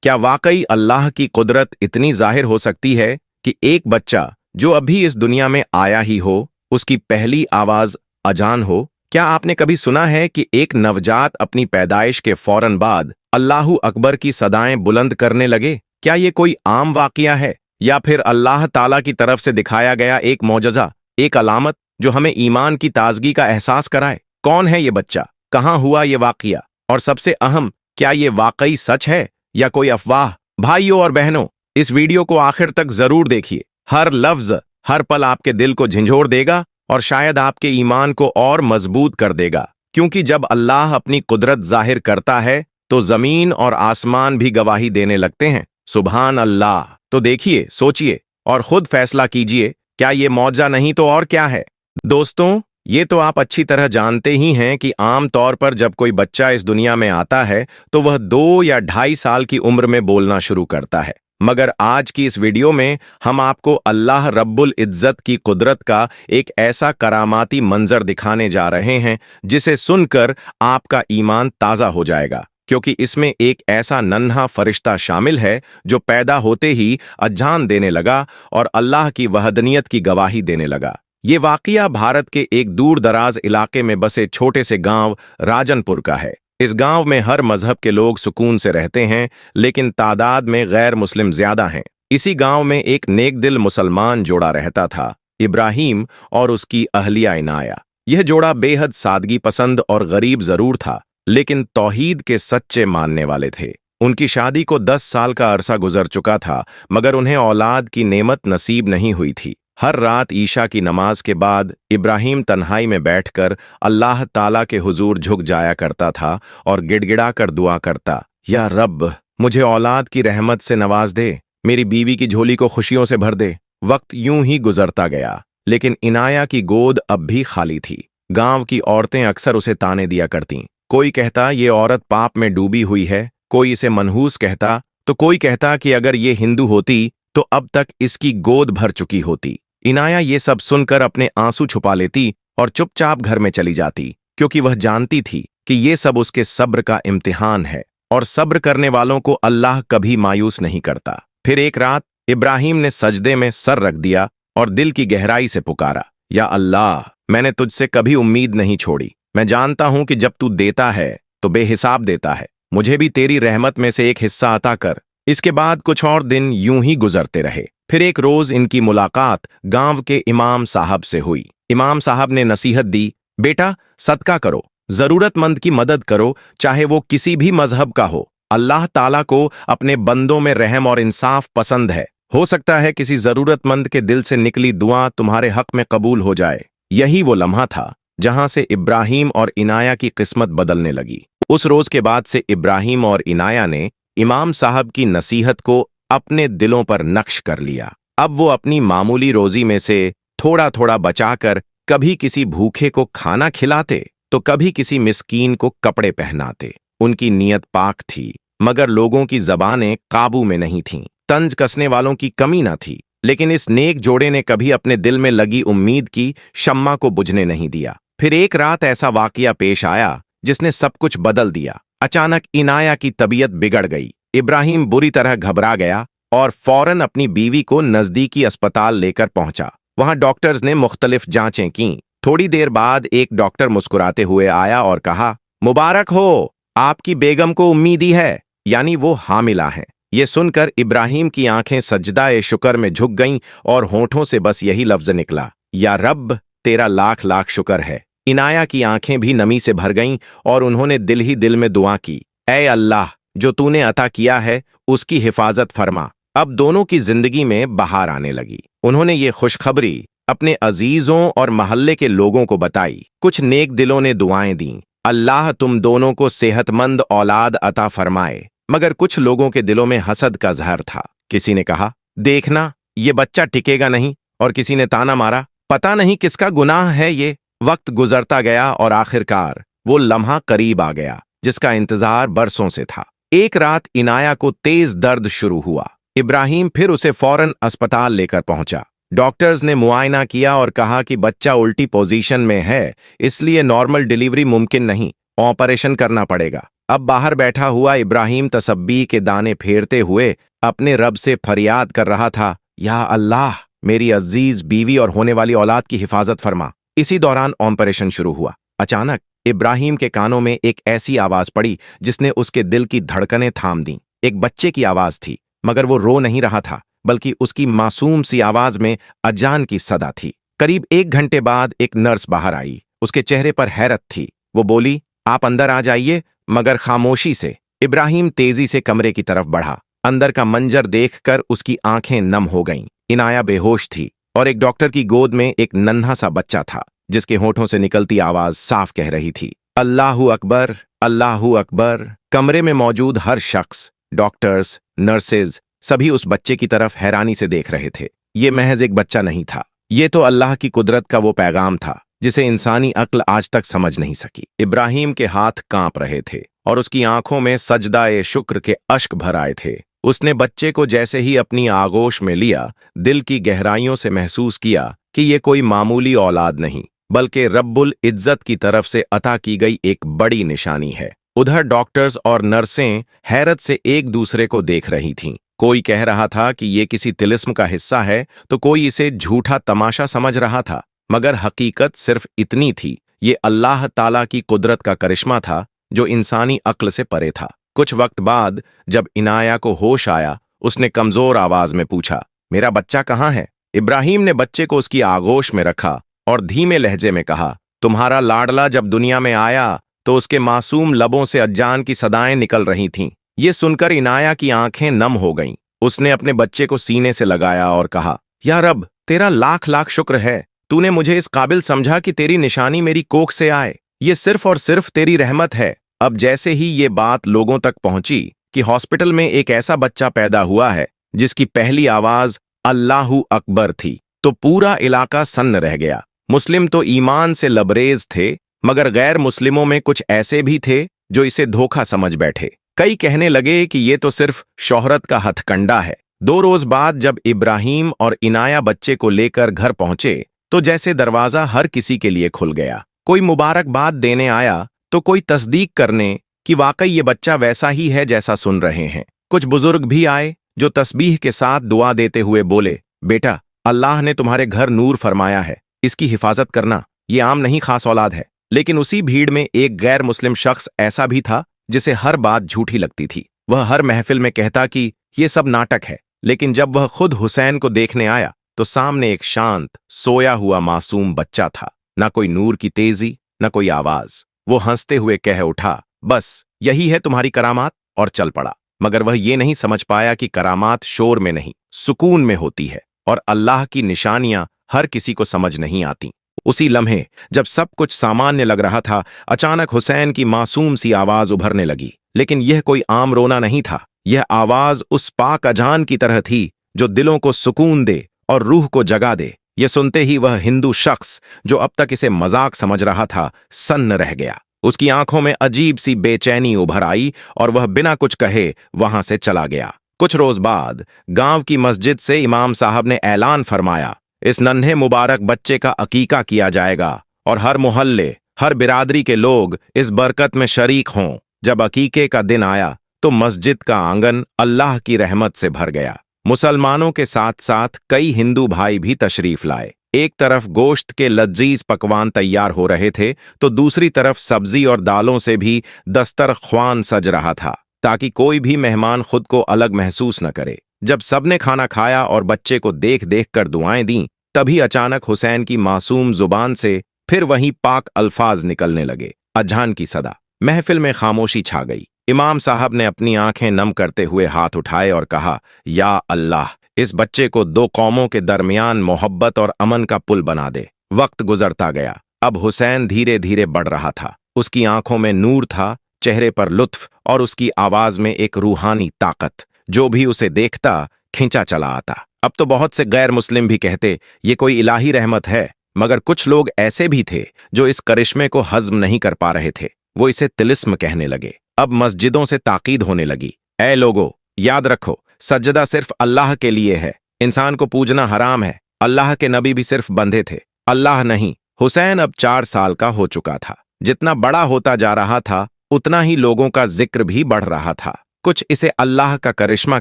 क्या वाकई अल्लाह की कुदरत इतनी जाहिर हो सकती है कि एक बच्चा जो अभी इस दुनिया में आया ही हो, उसकी पहली आवाज अजान हो? क्या आपने कभी सुना है कि एक नवजात अपनी पैदाइश के फौरन बाद अल्लाहू अकबर की सदाएं बुलंद करने लगे? क्या ये कोई आम वाकया है या फिर अल्लाह ताला की तरफ से दिखाया गया एक मौजज़ा, एक अलामत जो हमें ईमान की ताजगी का एहसास कराए? कौन है ये बच्चा? कहाँ हुआ ये वाकया? और सबसे अहम, क्या ये वाकई सच है या कोई अफवाह? भाइयों और बहनों, इस वीडियो को आखिर तक जरूर देखिए। हर लफ्ज, हर पल आपके दिल को झंझोर देगा और शायद आपके ईमान को और मजबूत कर देगा, क्योंकि जब अल्लाह अपनी कुदरत जाहिर करता है तो जमीन और आसमान भी गवाही देने लगते हैं। सुभान अल्लाह। तो देखिए, सोचिए और खुद फैसला कीजिए, क्या ये मौजज़ा नहीं तो और क्या है? दोस्तों, ये तो आप अच्छी तरह जानते ही हैं कि आम तौर पर जब कोई बच्चा इस दुनिया में आता है तो वह 2 या 2.5 साल की उम्र में बोलना शुरू करता है। मगर आज की इस वीडियो में हम आपको अल्लाह रब्बुल इज्जत की कुदरत का एक ऐसा करामाती मंजर दिखाने जा रहे हैं जिसे सुनकर आपका ईमान ताज़ा हो जाएगा, क्योंकि इसमें एक ऐसा नन्हा फरिश्ता शामिल है जो पैदा होते ही अजान देने लगा और अल्लाह की वहदनियत की गवाही देने लगा। ये वाकया भारत के एक दूर दराज इलाके में बसे छोटे से गांव राजनपुर का है। इस गांव में हर मजहब के लोग सुकून से रहते हैं, लेकिन तादाद में गैर मुस्लिम ज्यादा हैं। इसी गांव में एक नेक दिल मुसलमान जोड़ा रहता था, इब्राहिम और उसकी अहलिया इनाया। यह जोड़ा बेहद सादगी पसंद और गरीब जरूर था, लेकिन तौहीद के सच्चे मानने वाले थे। उनकी शादी को 10 साल का अरसा गुजर चुका था, मगर उन्हें औलाद की नेमत नसीब नहीं हुई थी। हर रात ईशा की नमाज के बाद इब्राहिम तन्हाई में बैठकर अल्लाह ताला के हुजूर झुक जाया करता था और गिड़गिड़ा कर दुआ करता, या रब, मुझे औलाद की रहमत से नवाज दे, मेरी बीवी की झोली को खुशियों से भर दे। वक्त यूं ही गुजरता गया, लेकिन इनाया की गोद अब भी खाली थी। गांव की औरतें अक्सर उसे ताने दिया करतीं। कोई कहता ये औरत पाप में डूबी हुई है, कोई इसे मनहूस कहता, तो कोई कहता कि अगर ये हिंदू होती तो अब तक इसकी गोद भर चुकी होती। इनाया ये सब सुनकर अपने आंसू छुपा लेती और चुपचाप घर में चली जाती, क्योंकि वह जानती थी कि ये सब उसके सब्र का इम्तिहान है और सब्र करने वालों को अल्लाह कभी मायूस नहीं करता। फिर एक रात इब्राहिम ने सजदे में सर रख दिया और दिल की गहराई से पुकारा, या अल्लाह, मैंने तुझसे कभी उम्मीद नहीं छोड़ी। मैं जानता हूं कि जब तू देता है तो बेहिसाब देता है। मुझे भी तेरी रहमत में से एक हिस्सा अता कर। इसके बाद कुछ और दिन यूं ही गुजरते रहे। फिर एक रोज इनकी मुलाकात गांव के इमाम साहब से हुई। इमाम साहब ने नसीहत दी, बेटा, सदका करो, जरूरतमंद की मदद करो, चाहे वो किसी भी मजहब का हो। अल्लाह ताला को अपने बंदों में रहम और इंसाफ पसंद है। हो सकता है किसी जरूरतमंद के दिल से निकली दुआ तुम्हारे हक में कबूल हो जाए। यही वो लम्हा था जहां से इब्राहिम और इनाया की किस्मत बदलने लगी। उस रोज के बाद से इब्राहिम और इनाया ने इमाम साहब की नसीहत को अपने दिलों पर नक्श कर लिया। अब वो अपनी मामूली रोजी में से थोड़ा थोड़ा बचाकर कभी किसी भूखे को खाना खिलाते तो कभी किसी मिस्कीन को कपड़े पहनाते। उनकी नीयत पाक थी, मगर लोगों की जबानें काबू में नहीं थीं। तंज कसने वालों की कमी न थी, लेकिन इस नेक जोड़े ने कभी अपने दिल में लगी उम्मीद की शम्मा को बुझने नहीं दिया। फिर एक रात ऐसा वाकया पेश आया जिसने सब कुछ बदल दिया। अचानक इनाया की तबीयत बिगड़ गई। इब्राहिम बुरी तरह घबरा गया और फौरन अपनी बीवी को नजदीकी अस्पताल लेकर पहुंचा। वहां डॉक्टर्स ने मुख्तलिफ जांचें कीं। थोड़ी देर बाद एक डॉक्टर मुस्कुराते हुए आया और कहा, मुबारक हो, आपकी बेगम को उम्मीदी है, यानी वो हामिला हैं। ये सुनकर इब्राहिम की आंखें सजदाए शुक्र में झुक गईं और होठों से बस यही लफ्ज निकला, या रब, तेरा लाख लाख शुक्र है। इनाया की आंखें भी नमी से भर गईं और उन्होंने दिल ही दिल में दुआ की, ऐ अल्लाह, जो तूने अता किया है उसकी हिफाजत फरमा। अब दोनों की जिंदगी में बहार आने लगी। उन्होंने ये खुशखबरी अपने अजीजों और महल्ले के लोगों को बताई। कुछ नेक दिलों ने दुआएं दीं, अल्लाह तुम दोनों को सेहतमंद औलाद अता फरमाए। मगर कुछ लोगों के दिलों में हसद का जहर था। किसी ने कहा, देखना, ये बच्चा टिकेगा नहीं, और किसी ने ताना मारा, पता नहीं किसका गुनाह है ये। वक्त गुजरता गया और आखिरकार वो लम्हा करीब आ गया जिसका इंतजार बरसों से था। एक रात इनाया को तेज दर्द शुरू हुआ। इब्राहिम फिर उसे फौरन अस्पताल लेकर पहुंचा। डॉक्टर्स ने मुआयना किया और कहा कि बच्चा उल्टी पोजीशन में है, इसलिए नॉर्मल डिलीवरी मुमकिन नहीं, ऑपरेशन करना पड़ेगा। अब बाहर बैठा हुआ इब्राहिम तसब्बीह के दाने फेरते हुए अपने रब से फरियाद कर रहा था, या अल्लाह, मेरी अजीज बीवी और होने वाली औलाद की हिफाजत फरमा। इसी दौरान ऑपरेशन शुरू हुआ। अचानक इब्राहिम के कानों में एक ऐसी आवाज पड़ी जिसने उसके दिल की धड़कनें थाम दी। एक बच्चे की आवाज थी, मगर वो रो नहीं रहा था, बल्कि उसकी मासूम सी आवाज में अजान की सदा थी। करीब 1 घंटे बाद एक नर्स बाहर आई। उसके चेहरे पर हैरत थी। वो बोली, आप अंदर आ जाइए, मगर खामोशी से। इब्राहिम तेजी से कमरे की तरफ बढ़ा। अंदर का मंजर देखकर उसकी आंखें नम हो गईं। इनाया बेहोश थी और एक डॉक्टर की गोद में एक नन्हा सा बच्चा था, जिसके होठों से निकलती आवाज साफ कह रही थी, अल्लाहू अकबर, अल्लाहू अकबर। कमरे में मौजूद हर शख्स, डॉक्टर्स, नर्सेज, सभी उस बच्चे की तरफ हैरानी से देख रहे थे। ये महज एक बच्चा नहीं था, ये तो अल्लाह की कुदरत का वो पैगाम था जिसे इंसानी अक्ल आज तक समझ नहीं सकी। इब्राहिम के हाथ कांप रहे थे और उसकी आंखों में सजदाए शुक्र के अश्क भर आए थे। उसने बच्चे को जैसे ही अपनी आगोश में लिया, दिल की गहराइयों से महसूस किया कि ये कोई मामूली औलाद नहीं, बल्कि रब्बुल इज्जत की तरफ से अता की गई एक बड़ी निशानी है। उधर डॉक्टर्स और नर्सें हैरत से एक दूसरे को देख रही थीं। कोई कह रहा था कि ये किसी तिलिस्म का हिस्सा है, तो कोई इसे झूठा तमाशा समझ रहा था, मगर हकीकत सिर्फ इतनी थी, ये अल्लाह ताला की कुदरत का करिश्मा था जो इंसानी अक्ल से परे था। कुछ वक्त बाद जब इनाया को होश आया, उसने कमजोर आवाज में पूछा, मेरा बच्चा कहाँ है? इब्राहिम ने बच्चे को उसकी आगोश में रखा और धीमे लहजे में कहा, तुम्हारा लाडला जब दुनिया में आया तो उसके मासूम लबों से अजान की सदाएं निकल रही थीं। ये सुनकर इनाया की आंखें नम हो गईं। उसने अपने बच्चे को सीने से लगाया और कहा, या रब, तेरा लाख लाख शुक्र है, तूने मुझे इस काबिल समझा कि तेरी निशानी मेरी कोख से आए। ये सिर्फ और सिर्फ तेरी रहमत है। अब जैसे ही ये बात लोगों तक पहुंची कि हॉस्पिटल में एक ऐसा बच्चा पैदा हुआ है जिसकी पहली आवाज अल्लाहू अकबर थी, तो पूरा इलाका सन्न रह गया। मुस्लिम तो ईमान से लबरेज थे, मगर गैर मुस्लिमों में कुछ ऐसे भी थे जो इसे धोखा समझ बैठे। कई कहने लगे कि ये तो सिर्फ शोहरत का हथकंडा है। 2 रोज बाद जब इब्राहिम और इनाया बच्चे को लेकर घर पहुंचे, तो जैसे दरवाजा हर किसी के लिए खुल गया। कोई मुबारकबाद देने आया तो कोई तस्दीक करने कि वाकई ये बच्चा वैसा ही है जैसा सुन रहे हैं। कुछ बुजुर्ग भी आए जो तस्बीह के साथ दुआ देते हुए बोले, बेटा, अल्लाह ने तुम्हारे घर नूर फरमाया है, इसकी हिफाजत करना। ये आम नहीं, खास औलाद है। लेकिन उसी भीड़ में एक गैर मुस्लिम शख्स ऐसा भी था जिसे हर बात झूठी लगती थी। वह हर महफिल में कहता कि ये सब नाटक है, लेकिन जब वह खुद हुसैन को देखने आया तो सामने एक शांत, सोया हुआ मासूम बच्चा था। ना कोई नूर की तेजी, ना कोई आवाज। वो हंसते हुए कह उठा, बस यही है तुम्हारी करामात, और चल पड़ा। मगर वह ये नहीं समझ पाया कि करामात शोर में नहीं, सुकून में होती है, और अल्लाह की निशानियां हर किसी को समझ नहीं आती। उसी लम्हे जब सब कुछ सामान्य लग रहा था, अचानक हुसैन की मासूम सी आवाज उभरने लगी। लेकिन यह कोई आम रोना नहीं था। यह आवाज उस पाक अजान की तरह थी जो दिलों को सुकून दे और रूह को जगा दे। यह सुनते ही वह हिंदू शख्स जो अब तक इसे मजाक समझ रहा था, सन्न रह गया। उसकी आंखों में अजीब सी बेचैनी उभर आई और वह बिना कुछ कहे वहां से चला गया। कुछ रोज बाद गांव की मस्जिद से इमाम साहब ने ऐलान फरमाया, इस नन्हे मुबारक बच्चे का अकीका किया जाएगा और हर मोहल्ले, हर बिरादरी के लोग इस बरकत में शरीक हों। जब अकीके का दिन आया तो मस्जिद का आंगन अल्लाह की रहमत से भर गया। मुसलमानों के साथ साथ कई हिंदू भाई भी तशरीफ लाए। एक तरफ गोश्त के लजीज पकवान तैयार हो रहे थे, तो दूसरी तरफ सब्जी और दालों से भी दस्तरख्वान सज रहा था, ताकि कोई भी मेहमान खुद को अलग महसूस न करे। जब सबने खाना खाया और बच्चे को देख देख कर दुआएं दी, तभी अचानक हुसैन की मासूम जुबान से फिर वही पाक अल्फाज निकलने लगे, अजान की सदा। महफिल में खामोशी छा गई। इमाम साहब ने अपनी आंखें नम करते हुए हाथ उठाए और कहा, या अल्लाह, इस बच्चे को 2 कौमों के दरमियान मोहब्बत और अमन का पुल बना दे। वक्त गुजरता गया। अब हुसैन धीरे धीरे बढ़ रहा था। उसकी आंखों में नूर था, चेहरे पर लुत्फ, और उसकी आवाज में एक रूहानी ताकत। जो भी उसे देखता खिंचा चला आता। अब तो बहुत से गैर मुस्लिम भी कहते ये कोई इलाही रहमत है, मगर कुछ लोग ऐसे भी थे जो इस करिश्मे को हजम नहीं कर पा रहे थे। वो इसे तिलिस्म कहने लगे। अब मस्जिदों से ताकीद होने लगी, ऐ लोगो, याद रखो, सजदा सिर्फ अल्लाह के लिए है। इंसान को पूजना हराम है। अल्लाह के नबी भी सिर्फ बंधे थे, अल्लाह नहीं। हुसैन अब 4 साल का हो चुका था। जितना बड़ा होता जा रहा था, उतना ही लोगों का जिक्र भी बढ़ रहा था। कुछ इसे अल्लाह का करिश्मा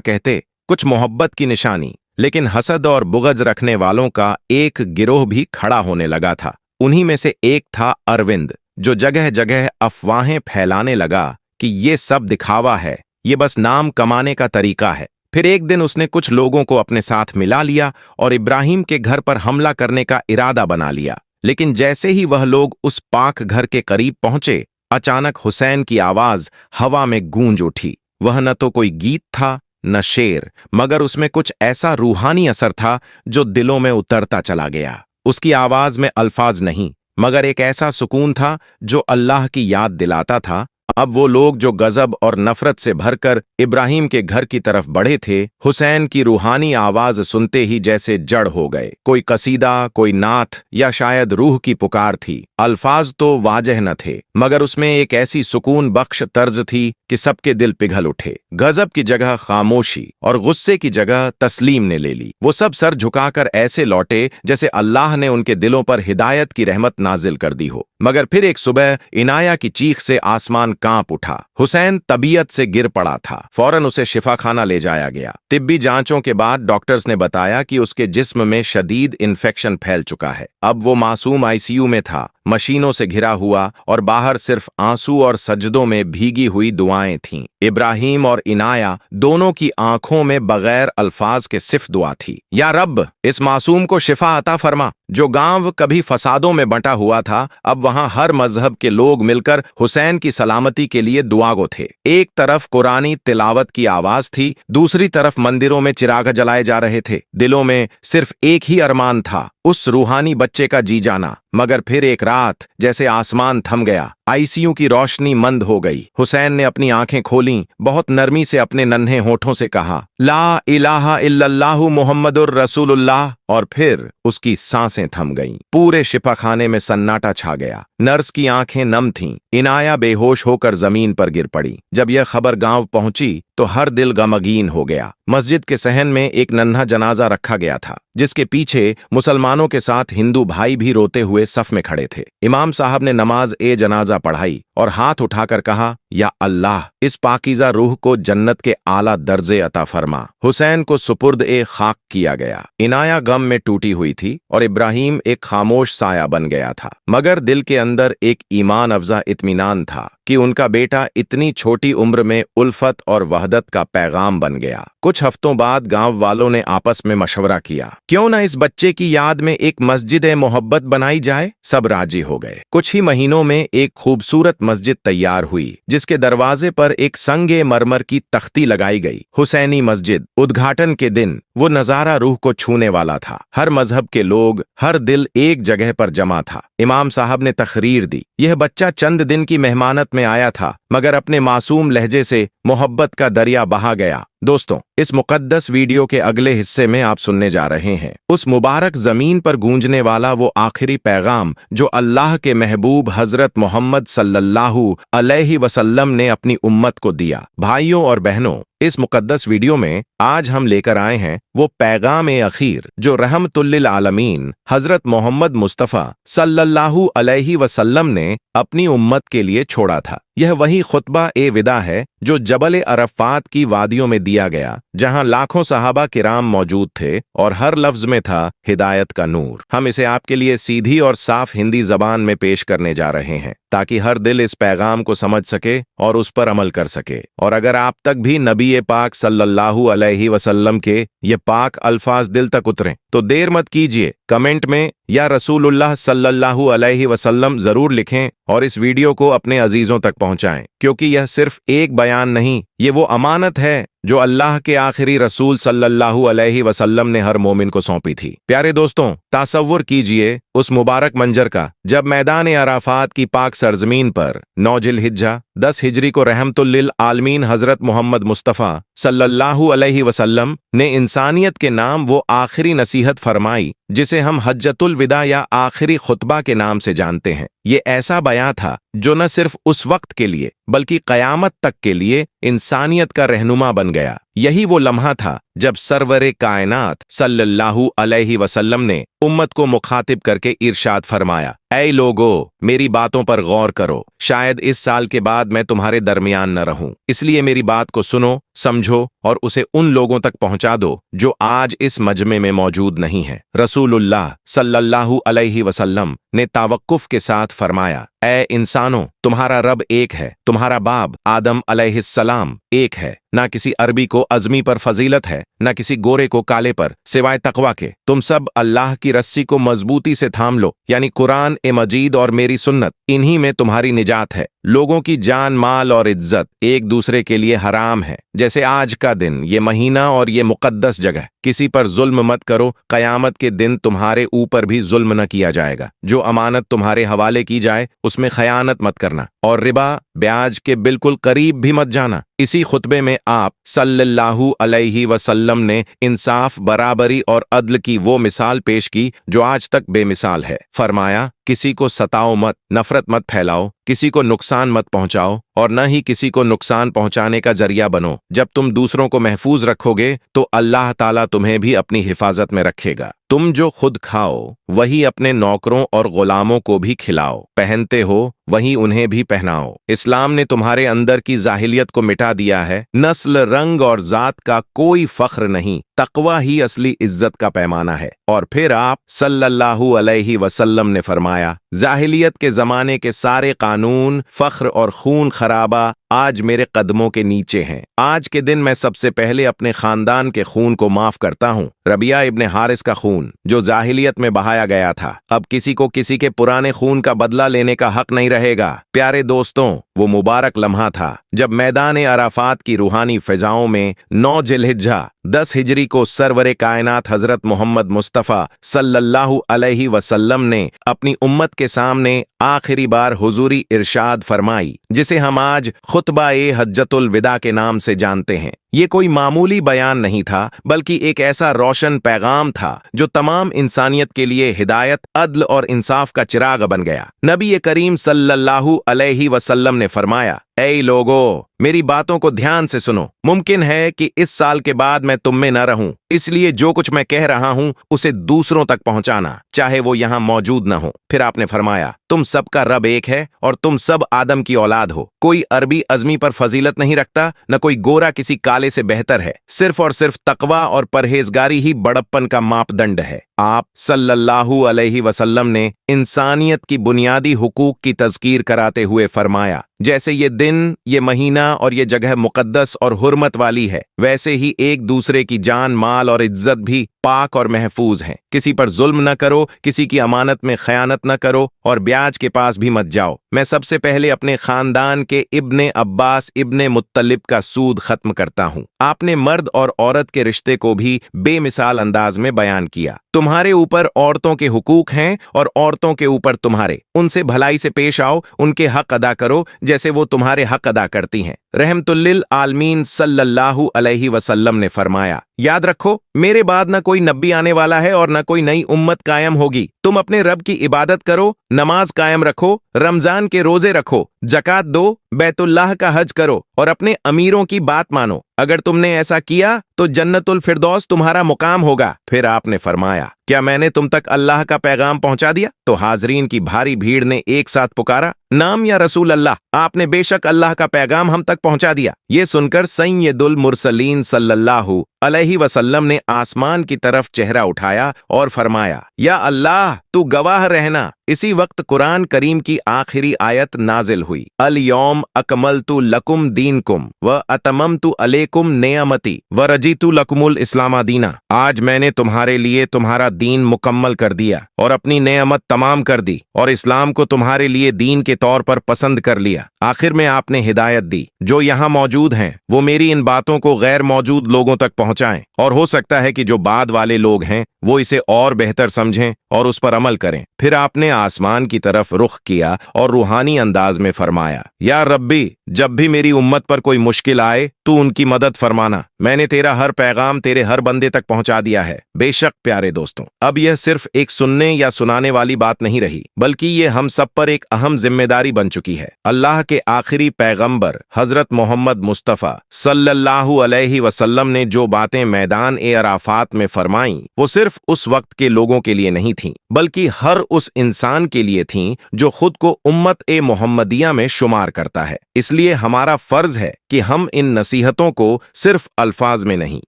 कहते, कुछ मोहब्बत की निशानी, लेकिन हसद और बुग़्ज़ रखने वालों का एक गिरोह भी खड़ा होने लगा था। उन्हीं में से एक था अरविंद, जो जगह जगह अफवाहें फैलाने लगा कि ये सब दिखावा है, ये बस नाम कमाने का तरीका है। फिर एक दिन उसने कुछ लोगों को अपने साथ मिला लिया और इब्राहिम के घर पर हमला करने का इरादा बना लिया। लेकिन जैसे ही वह लोग उस पाक घर के करीब पहुंचे, अचानक हुसैन की आवाज हवा में गूंज उठी। वह न तो कोई गीत था न शेर, मगर उसमें कुछ ऐसा रूहानी असर था जो दिलों में उतरता चला गया। उसकी आवाज में अल्फाज नहीं, मगर एक ऐसा सुकून था जो अल्लाह की याद दिलाता था। अब वो लोग जो गजब और नफरत से भरकर इब्राहिम के घर की तरफ बढ़े थे, हुसैन की रूहानी आवाज सुनते ही जैसे जड़ हो गए। कोई कसीदा, कोई नात या शायद रूह की पुकार थी। अल्फाज तो वाजह न थे, मगर उसमें एक ऐसी सुकून बख्श तर्ज थी कि सबके दिल पिघल उठे। गजब की जगह खामोशी और गुस्से की जगह तस्लीम ने ले ली। वो सब सर झुकाकर ऐसे लौटे जैसे अल्लाह ने उनके दिलों पर हिदायत की रहमत नाजिल कर दी हो। मगर फिर एक सुबह इनाया की चीख से आसमान कांप उठा। हुसैन तबीयत से गिर पड़ा था। फौरन उसे शिफाखाना ले जाया गया। तिब्बी जांचों के बाद डॉक्टर्स ने बताया कि उसके जिस्म में शदीद इन्फेक्शन फैल चुका है। अब वो मासूम आईसीयू में था, मशीनों से घिरा हुआ, और बाहर सिर्फ आंसू और सजदों में भीगी हुई दुआएं थीं। इब्राहिम और इनाया दोनों की आंखों में बगैर अल्फाज के सिर्फ दुआ थी, या रब इस मासूम को शिफा अता फरमा। जो गांव कभी फसादों में बंटा हुआ था, अब वहां हर मजहब के लोग मिलकर हुसैन की सलामती के लिए दुआगो थे। एक तरफ कुरानी तिलावत की आवाज थी, दूसरी तरफ मंदिरों में चिराग जलाए जा रहे थे। दिलों में सिर्फ एक ही अरमान था, उस रूहानी बच्चे का जी जाना। मगर फिर एक रात जैसे आसमान थम गया, आईसीयू की रोशनी मंद हो गई। हुसैन ने अपनी आंखें खोलीं, बहुत नरमी से अपने नन्हे होठों से कहा, ला इलाहा इल्लल्लाहु मुहम्मदुर रसूलुल्लाह, और फिर उसकी सांसें थम गईं। पूरे शिफाखाने में सन्नाटा छा गया। नर्स की आंखें नम थीं। इनाया बेहोश होकर जमीन पर गिर पड़ी। जब यह खबर गांव पहुंची तो हर दिल गमगीन हो गया। मस्जिद के सहन में एक नन्हा जनाजा रखा गया था, जिसके पीछे मुसलमानों के साथ हिंदू भाई भी रोते हुए सफ में खड़े थे। इमाम साहब ने नमाज ए जनाजा पढ़ाई और हाथ उठाकर कहा, या अल्लाह, इस पाकीज़ा रूह को जन्नत के आला दर्जे अता फरमा। हुसैन को सुपुर्द ए खाक किया गया। इनाया गम में टूटी हुई थी और इब्राहिम एक खामोश साया बन गया था, मगर दिल के अंदर एक ईमान अफजा इत्मीनान था कि उनका बेटा इतनी छोटी उम्र में उल्फत और वहदत का पैगाम बन गया। कुछ हफ्तों बाद गांव वालों ने आपस में मशवरा किया, क्यों न इस बच्चे की याद में एक मस्जिद ए मोहब्बत बनाई जाए। सब राजी हो गए। कुछ ही महीनों में एक खूबसूरत मस्जिद तैयार हुई, जिसके दरवाजे पर एक संगे मरमर की तख्ती लगाई गई, हुसैनी मस्जिद। उद्घाटन के दिन वो नजारा रूह को छूने वाला था। हर मजहब के लोग, हर दिल एक जगह पर जमा था। इमाम साहब ने तकरीर दी, यह बच्चा चंद दिन की मेहमानत में आया था, मगर अपने मासूम लहजे से मोहब्बत का दरिया बहा गया। दोस्तों, इस मुकद्दस वीडियो के अगले हिस्से में आप सुनने जा रहे हैं उस मुबारक जमीन पर गूंजने वाला वो आखिरी पैगाम जो अल्लाह के महबूब हजरत मोहम्मद सल्लल्लाहु अलैहि वसल्लम ने अपनी उम्मत को दिया। भाइयों और बहनों, इस मुकद्दस वीडियो में आज हम लेकर आए हैं वो पैगाम-ए-अखीर जो रहमतुल्लिल आलमीन हजरत मोहम्मद मुस्तफ़ा सल्लल्लाहु अलैहि वसल्लम ने अपनी उम्मत के लिए छोड़ा था। यह वही खुतबा-ए-विदा है जो जबल अरफात की वादियों में दिया गया, जहां लाखों सहाबा किराम मौजूद थे और हर लफ्ज में था हिदायत का नूर। हम इसे आपके लिए सीधी और साफ हिंदी जबान में पेश करने जा रहे हैं, ताकि हर दिल इस पैगाम को समझ सके और उस पर अमल कर सके। और अगर आप तक भी नबी पाक सल्लल्लाहु अलैहि वसल्लम के ये पाक अल्फाज दिल तक उतरें, तो देर मत कीजिए, कमेंट में या रसूलुल्लाह सल्लल्लाहु अलैहि वसल्लम जरूर लिखें और इस वीडियो को अपने अजीजों तक पहुंचाएं, क्योंकि यह सिर्फ एक बयान नहीं, ये वो अमानत है जो अल्लाह के आखिरी रसूल सल्लल्लाहु अलैहि वसल्लम ने हर मोमिन को सौंपी थी। प्यारे दोस्तों, तासव्वुर कीजिए उस मुबारक मंजर का जब मैदान अराफात की पाक सरजमीन पर 9 जिलहिज्जा 10 हिजरी को रहमतुल्लिल आलमीन हजरत मोहम्मद मुस्तफ़ा सल्लल्लाहु अलैहि वसल्लम ने इंसानियत के नाम वो आखिरी नसीहत फरमाई जिसे हम हज्जतुल विदा या आखिरी खुतबा के नाम से जानते हैं। ये ऐसा बयां था जो न सिर्फ उस वक्त के लिए बल्कि क़यामत तक के लिए इंसानियत का रहनुमा बन गया। यही वो लम्हा था जब सरवरे कायनात सल्लल्लाहु अलैहि वसल्लम ने उम्मत को मुखातिब करके इरशाद फरमाया, ऐ लोगो, मेरी बातों पर गौर करो, शायद इस साल के बाद मैं तुम्हारे दरमियान न रहूं, इसलिए मेरी बात को सुनो, समझो और उसे उन लोगों तक पहुंचा दो जो आज इस मजमे में मौजूद नहीं है। रसूलुल्लाह सल्लल्लाहु अलैहि वसल्लम ने तावक्कुफ के साथ फरमाया, ऐ इंसानों, तुम्हारा रब एक है, तुम्हारा बाप आदम अलैहिस्सलाम एक है, ना किसी अरबी को अजमी पर फजीलत है, ना किसी गोरे को काले पर, सिवाय तकवा के। तुम सब अल्लाह की रस्सी को मजबूती से थाम लो, यानी कुरान ए मजीद और मेरी सुन्नत, इन्हीं में तुम्हारी निजात है। लोगों की जान, माल और इज्जत एक दूसरे के लिए हराम है, जैसे आज का दिन, ये महीना और ये मुकद्दस जगह। किसी पर जुल्म मत करो, कयामत के दिन तुम्हारे ऊपर भी जुल्म न किया जाएगा। जो अमानत तुम्हारे हवाले की जाए उसमें खयानत मत करना, और रिबा, ब्याज के बिल्कुल करीब भी मत जाना। इसी खुतबे में आप सल्लल्लाहु अलैहि वसल्लम ने इंसाफ, बराबरी और अदल की वो मिसाल पेश की जो आज तक बेमिसाल है। फरमाया, किसी को सताओ मत, नफरत मत फैलाओ, किसी को नुकसान मत पहुंचाओ और न ही किसी को नुकसान पहुंचाने का जरिया बनो। जब तुम दूसरों को महफूज रखोगे तो अल्लाह ताला तुम्हें भी अपनी हिफाजत में रखेगा। तुम जो खुद खाओ वही अपने नौकरों और गुलामों को भी खिलाओ, पहनते हो वही उन्हें भी पहनाओ। इस्लाम ने तुम्हारे अंदर की जाहिलियत को मिटा दिया है। नस्ल, रंग और जात का कोई फख्र नहीं, तकवा ही असली इज्जत का पैमाना है। और फिर आप सल्लल्लाहु अलैहि वसल्लम ने फरमाया, जाहिलियत के जमाने के सारे कानून, फख्र और खून खराबा आज मेरे कदमों के नीचे हैं। आज के दिन मैं सबसे पहले अपने खानदान के खून को माफ करता हूँ। रबिया इब्ने हारिस का खून जो जाहिलियत में बहाया गया था, अब किसी को किसी के पुराने खून का बदला लेने का हक नहीं रहेगा। प्यारे दोस्तों, वो मुबारक लम्हा था जब मैदान अराफात की रूहानी फिजाओं में 9 जिलहिज्जा 10 हिजरी को सरवरे कायनात हजरत मोहम्मद मुस्तफ़ा सल्लल्लाहु अलैहि वसल्लम ने अपनी उम्मत के सामने आखिरी बार हुजूरी इरशाद फरमाई, जिसे हम आज खुतबा-ए हज्जतुल विदा के नाम से जानते हैं। ये कोई मामूली बयान नहीं था, बल्कि एक ऐसा रोशन पैगाम था जो तमाम इंसानियत के लिए हिदायत, अदल और इंसाफ का चिराग बन गया। नबी करीम सल्लल्लाहु अलैहि वसल्लम ने फरमाया, ऐ लोगो, मेरी बातों को ध्यान से सुनो। मुमकिन है कि इस साल के बाद मैं तुम में न रहूं, इसलिए जो कुछ मैं कह रहा हूं उसे दूसरों तक पहुंचाना, चाहे वो यहां मौजूद न हो। फिर आपने फरमाया, तुम सबका रब एक है और तुम सब आदम की औलाद हो। कोई अरबी अजमी पर फजीलत नहीं रखता, न कोई गोरा किसी काले से बेहतर है। सिर्फ और सिर्फ तकवा और परहेजगारी ही बड़प्पन का मापदंड है। आप सल्लल्लाहु अलैहि वसल्लम ने इंसानियत की बुनियादी हुकूक की तज़कीर कराते हुए फरमाया, जैसे ये दिन, ये महीना और ये जगह मुकद्दस और हुर्मत वाली है, वैसे ही एक दूसरे की जान, माल और इज्जत भी पाक और महफूज हैं। किसी पर जुल्म न करो, किसी की अमानत में खयानत न करो और ब्याज के पास भी मत जाओ। मैं सबसे पहले अपने खानदान के इब्ने अब्बास इब्ने मुत्तलिब का सूद खत्म करता हूँ। आपने मर्द और औरत के रिश्ते को भी बेमिसाल अंदाज में बयान किया। तुम्हारे ऊपर औरतों के हुकूक हैं और औरतों के ऊपर तुम्हारे। उनसे भलाई से पेश आओ, उनके हक अदा करो जैसे वो तुम्हारे हक अदा करती हैं। रहमतुल्लिल आलमीन सल्लल्लाहु अलैहि वसल्लम ने फरमाया, याद रखो, मेरे बाद न कोई नबी आने वाला है और न कोई नई उम्मत कायम होगी। तुम अपने रब की इबादत करो, नमाज कायम रखो, रमजान के रोजे रखो, जकात दो, बैतुल्लाह का हज करो और अपने अमीरों की बात मानो। अगर तुमने ऐसा किया तो जन्नतुल फिरदौस तुम्हारा मुकाम होगा। फिर आपने फरमाया, क्या मैंने तुम तक अल्लाह का पैगाम पहुंचा दिया? तो हाजरीन की भारी भीड़ ने एक साथ पुकारा, नाम या रसूल अल्लाह, आपने बेशक अल्लाह का पैगाम हम तक पहुंचा दिया। ये सुनकर सैयदुल मुरसलीन सल्लल्लाहु अलैहि वसल्लम ने आसमान की तरफ चेहरा उठाया और फरमाया, या अल्लाह, तू गवाह रहना। इसी वक्त कुरान करीम की आखिरी आयत नाजिल हुई, अल यौम अकमलतु लकुम दीनकुम व अतममतु अलैकुम नेअमती व रजीतु लकुमुल इस्लामा दीना। आज मैंने तुम्हारे लिए तुम्हारा दीन मुकम्मल कर दिया और अपनी नेअमत तमाम कर दी और इस्लाम को तुम्हारे लिए दीन के तौर पर पसंद कर लिया। आखिर में आपने हिदायत दी, जो यहाँ मौजूद हैं वो मेरी इन बातों को गैर मौजूद लोगों तक पहुंचाएं, और हो सकता है कि जो बाद वाले लोग हैं वो इसे और बेहतर समझें और उस पर अमल करें। फिर आपने आसमान की तरफ रुख किया और रूहानी अंदाज में फरमाया, या रब्बी, जब भी मेरी उम्मत पर कोई मुश्किल आए तू उनकी मदद फरमाना। मैंने तेरा हर पैगाम तेरे हर बंदे तक पहुंचा दिया है। बेशक प्यारे दोस्तों, अब यह सिर्फ एक सुनने या सुनाने वाली बात नहीं रही, बल्कि ये हम सब पर एक अहम जिम्मेदारी बन चुकी है। अल्लाह के आखिरी पैगंबर हजरत मोहम्मद मुस्तफ़ा सल्लल्लाहु अलैहि वसल्लम ने जो बातें मैदान ए अराफात में फरमाईं, वो सिर्फ उस वक्त के लोगों के लिए नहीं थीं, बल्कि हर उस इंसान के लिए थीं जो खुद को उम्मत ए मोहम्मदिया में शुमार करता है। इसलिए हमारा फर्ज है कि हम इन नसीहतों को सिर्फ अल्फाज में नहीं,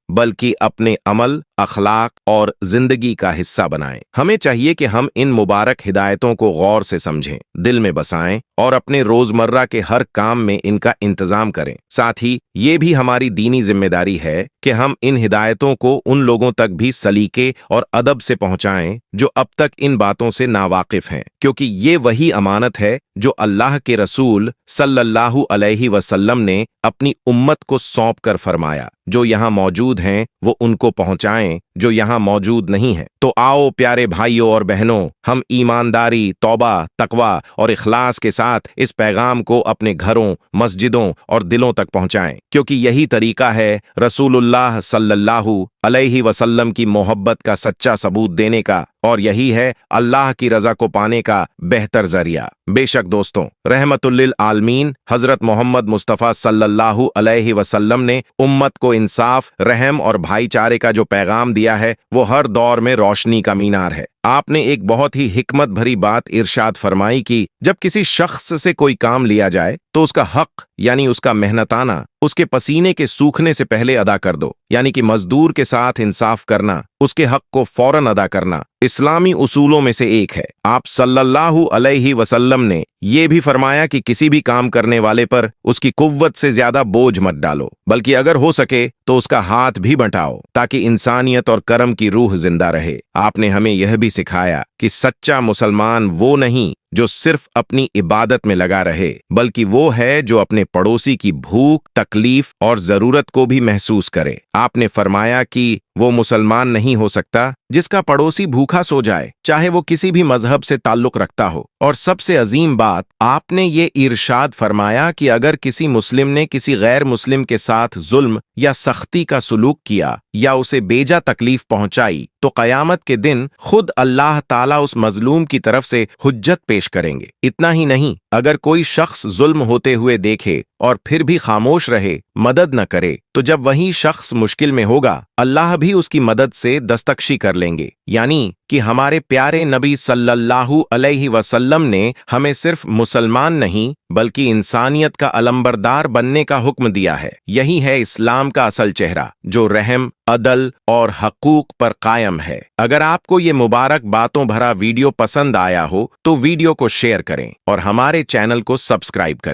बल्कि अपने अमल, अखलाक और जिंदगी का हिस्सा बनाएं। हमें चाहिए कि हम इन मुबारक हिदायतों को गौर से समझें, दिल में बसाएं और अपने रोजमर्रा के हर काम में इनका इंतजाम करें। साथ ही ये भी हमारी दीनी जिम्मेदारी है कि हम इन हिदायतों को उन लोगों तक भी सलीके और अदब से पहुंचाएं जो अब तक इन बातों से नावाकिफ हैं, क्योंकि ये वही अमानत है जो अल्लाह के रसूल सल्लल्लाहु अलैहि वसल्लम ने अपनी उम्मत को सौंप कर फरमाया, जो यहाँ मौजूद हैं वो उनको पहुंचाएं जो यहाँ मौजूद नहीं है। तो आओ प्यारे भाइयों और बहनों, हम ईमानदारी, तौबा, तकवा और इखलास के साथ इस पैगाम को अपने घरों, मस्जिदों और दिलों तक पहुंचाएं, क्योंकि यही तरीका है रसूलुल्लाह सल्लल्लाहु अलैहि वसल्लम की मोहब्बत का सच्चा सबूत देने का, और यही है अल्लाह की रजा को पाने का बेहतर जरिया। बेशक दोस्तों, रहमतुल्लिल आलमीन हजरत मोहम्मद मुस्तफ़ा सल्लल्लाहु अलैहि वसल्लम ने उम्मत को इंसाफ, रहम और भाईचारे का जो पैगाम दिया है, वो हर दौर में रोशनी का मीनार है। आपने एक बहुत ही हिकमत भरी बात इरशाद फरमाई कि जब किसी शख्स से कोई काम लिया जाए तो उसका हक यानी उसका मेहनताना उसके पसीने के सूखने से पहले अदा कर दो, यानी कि मजदूर के साथ इंसाफ करना, उसके हक को फौरन अदा करना इस्लामी उसूलों में से एक है। आप सल्लल्लाहु अलैहि वसल्लम ने ये भी फरमाया कि किसी भी काम करने वाले पर उसकी कुव्वत से ज्यादा बोझ मत डालो, बल्कि अगर हो सके तो उसका हाथ भी बंटाओ, ताकि इंसानियत और करम की रूह जिंदा रहे। आपने हमें यह भी सिखाया कि सच्चा मुसलमान वो नहीं जो सिर्फ अपनी इबादत में लगा रहे, बल्कि वो है जो अपने पड़ोसी की भूख, तकलीफ और जरूरत को भी महसूस करे। आपने फरमाया कि वो मुसलमान नहीं हो सकता जिसका पड़ोसी भूखा सो जाए, चाहे वो किसी भी मजहब से ताल्लुक रखता हो। और सबसे अजीम बात, आपने ये इरशाद फरमाया कि अगर किसी मुस्लिम ने किसी गैर मुस्लिम के साथ जुल्म या सख्ती का सुलूक किया या उसे बेजा तकलीफ पहुंचाई, तो कयामत के दिन खुद अल्लाह ताला उस मजलूम की तरफ से हुज्जत पेश करेंगे। इतना ही नहीं, अगर कोई शख्स जुल्म होते हुए देखे और फिर भी खामोश रहे, मदद न करे, तो जब वही शख्स मुश्किल में होगा, अल्लाह भी उसकी मदद से दस्तकशी कर लेंगे। यानी कि हमारे प्यारे नबी सल्लल्लाहु अलैहि वसल्लम ने हमें सिर्फ मुसलमान नहीं बल्कि इंसानियत का अलंबरदार बनने का हुक्म दिया है। यही है इस्लाम का असल चेहरा, जो रहम, अदल और हकूक पर कायम है। अगर आपको ये मुबारक बातों भरा वीडियो पसंद आया हो तो वीडियो को शेयर करें और हमारे चैनल को सब्सक्राइब करें।